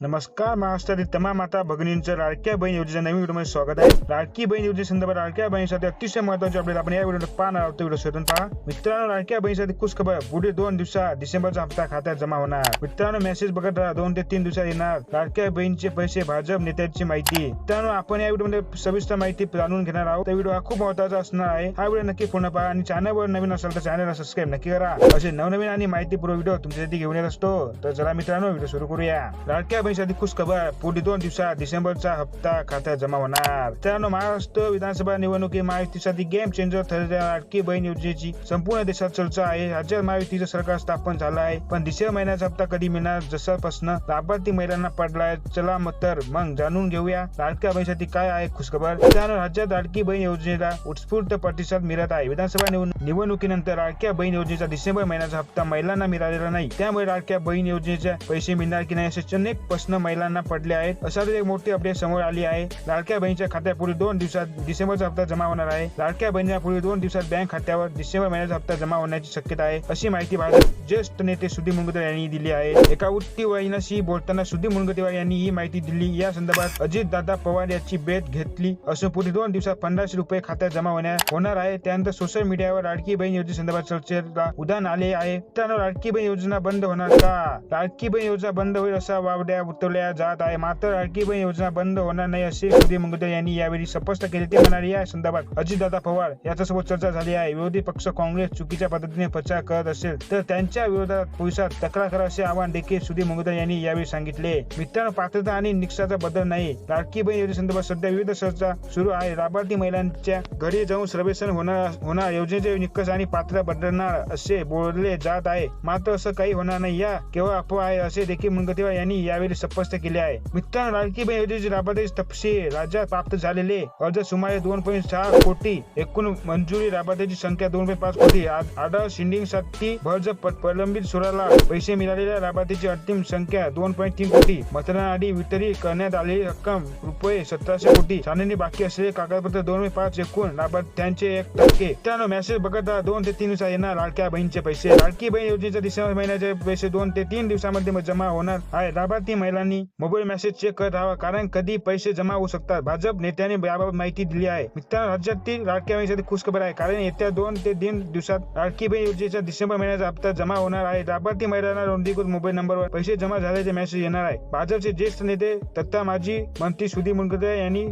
नमस्कार महाराष्ट्रातील तमाम माता भगिनींचं लाडक्या बहीण योजनेच्या नवीन व्हिडिओमध्ये स्वागत आहे। लाडकी बहीण योजनेसंदर्भात लाडक्या बहिणीसाठी अतिशय महत्त्वाची अपडेट आपण या व्हिडिओमध्ये पाहणार आहोत। व्हिडिओ शोधून पहा। मित्रांनो, लाडक्या बहिणीसाठी खुश खबर, पुढील 2 दिवसात डिसेंबरचा हप्ता खात्यात जमा होणार। मित्रांनो, मेसेज बघत राहा, 2 ते 3 दिवसात येणार लाडक्या बहिणीचे पैसे। भाजप नेत्याची माहिती। मित्रांनो, आपण या व्हिडिओमध्ये सविस्तर माहिती जाणून घेणार आहोत। व्हिडिओ हा खूप महत्त्वाचा असणार आहे। हा व्हिडिओ नक्की पूर्ण पहा आणि चॅनलवर नवीन असाल तर चॅनलला सबस्क्राईब नक्की करा। असे नवनवीन आणि माहितीपूर्ण व्हिडिओ तुमच्यासाठी घेऊन येत असतो। तर चला मित्रांनो, व्हिडिओ सुरू करूया। लाडक्या बहिणीसाठी खुश खबर, पुढील 2 दिवसात डिसेंबरचा हप्ता खात्यात जमा होणार। मित्रांनो, महाराष्ट्र विधानसभा निवडणुकी महायुतीसाठी गेम चेंजर ठरलेल्या लाडकी बहीण योजनेची संपूर्ण देशात चर्चा आहे। राज्यात महायुतीचं सरकार स्थापन झालं आहे, पण डिसेंबर महिन्याचा हप्ता कधी मिळणार जसापासून लाभार्थी महिलांना पडलाय। चला मग जाणून घेऊया लाडक्या बहिणीसाठी काय आहे खुशखबर। मित्रांनो, राज्यात लाडकी बहीण योजनेला उत्स्फूर्त प्रतिसाद मिळत आहे। विधानसभा निवडणुकीनंतर लाडक्या बहीण योजनेचा डिसेंबर महिन्याचा हप्ता महिलांना मिळालेला नाही, त्यामुळे लाडक्या बहीण योजनेचे पैसे मिळणार की नाही असे अनेक प्रश्न महिलांना पडले आहेत। अशाच एक मोठी अपडेट समोर आली आहे। लाडक्या बहिणीच्या खात्यात पुढील 2 दिवसात डिसेंबरचा हप्ता जमा होणार आहे। लाडक्या बहिणीला पुढील 2 दिवसात बँक खात्यावर डिसेंबर महिन्याचा हप्ता जमा होण्याची शक्यता आहे, अशी माहिती भाजप ज्येष्ठ नेते सुधीर मुनगंटीवार यांनी दिली आहे। एका वृत्तवाहिनीशी बोलताना सुधीर मुनगंटीवार यांनी ही माहिती दिली। या संदर्भात अजितदादा पवार यांची भेट घेतली असून पुढील 2 दिवसात 1500 रुपये खात्यात जमा होणार आहे। त्यानंतर सोशल मीडियावर लाडकी बहीण योजनेसंदर्भात चर्चेला उधाण आले आहे। मित्रांनो, लाडकी बहीण योजना बंद होणार का? लाडकी बहीण योजना बंद होईल असा वावड्या उठवल्या जात आहे, मात्र लाडकी बहीण योजना बंद होणार नाही असे सुधीर मुनगंटीवार यांनी यावेळी स्पष्ट केले। ते म्हणाले, या संदर्भात अजितदादा पवार यांच्यासोबत चर्चा झाली आहे। विरोधी पक्ष काँग्रेस चुकीच्या पद्धतीने प्रचार करत असेल तर त्यांच्या विरोधात पोलिसात तक्रार करा असे आवाहन देखील सुधीर मुनगंटीवार यांनी यावेळी सांगितले। मित्रांनो, पात्रता आणि निकषाचा बदल नाही। लाडकी बहीण योजनेसंदर्भात सध्या विविध चर्चा सुरू आहे। लाभार्थी महिलांच्या घरी जाऊन सर्वेक्षण होणार, योजनेचे निकष आणि पात्रता बदलणार असे बोलले जात आहे, मात्र असं काही होणार नाही। या केवळ अफवा आहे असे देखील मुनगंटीवार यांनी यावेळी स्पष्ट केले आहे। मित्रांनो, लाडकी बहीण योजनेचे लाभार्थी तपशील राज्यात प्राप्त झालेले अर्ज सुमारे 2.6 कोटी, एकूण मंजुरी लाभार्थ्यांची संख्या 2.5 कोटी। आधार शिंडिंगसाठी अर्ज प्रलंबित सोडायला पैसे मिळालेल्या लाभार्थीची अंतिम संख्या 2.3 कोटी। मतदानाआधी वितरित करण्यात आलेली रक्कम रुपये 1700 कोटी। छाननी बाकी असलेले कागदपत्र 2.5, एकूण लाभार्थ्यांचे 1%। त्यानं मेसेज बघत 2 ते 3 दिवसात येणार लाडक्या बहिणीचे पैसे। लाडकी बहीण योजनेच्या डिसेंबर महिन्याचे पैसे 2 ते 3 दिवसांमध्ये जमा होणार आहे। लाभार्थी महिलांनी मोबाईल मेसेज चेक करत राहावा, कारण कधी पैसे जमा होऊ शकतात। भाजप नेत्यांनी याबाबत माहिती दिली आहे। मित्रांनो, राज्यातील लाडक्या बहिणीसाठी खुशखबर आहे, कारण येत्या 2 ते 3 दिवसात लाडकी बहीण योजनेचा डिसेंबर महिन्याचा हप्ता जमा होणार आहे। लाभार्थी महिलांना नोंदणीकृत मोबाईल नंबरवर पैसे जमा झाल्याचे मेसेज येणार आहे। भाजपचे ज्येष्ठ नेते तथा माजी मंत्री सुधीर मुनगंटीवार यांनी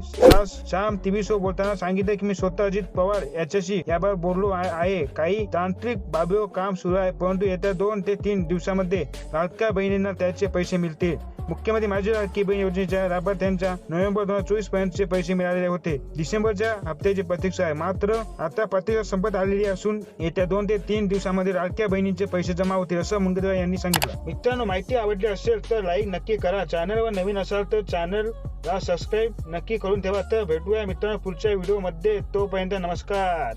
शाम टीव्ही शो बोलताना सांगितले की मी स्वतः अजित पवार यांच्याशी याबाबत बोललो आहे। काही तांत्रिक बाबीवर काम सुरू आहे, परंतु येत्या 2 ते 3 दिवसांमध्ये लाडक्या बहिणींना त्याचे पैसे मिळतील। मुख्यमंत्री माझी लाडकी बहीण योजनेच्या लाभार्थ्यांच्या नोव्हेंबर 2024 पर्यंतचे पैसे मिळालेले होते। डिसेंबरच्या हप्त्याची प्रतीक्षा आहे, मात्र आता प्रतीक्षा संपत आलेली असून येत्या 2 ते 3 दिवसांमध्ये लाडक्या बहिणींचे पैसे जमा होतील असं मुनगंटीवार यांनी सांगितलं। मित्रांनो, माहिती आवडली असेल तर लाईक नक्की करा। चॅनलवर नवीन असाल तर चॅनलला सबस्क्राईब नक्की करून ठेवा। तर भेटूया मित्रांनो पुढच्या व्हिडिओमध्ये, तोपर्यंत नमस्कार।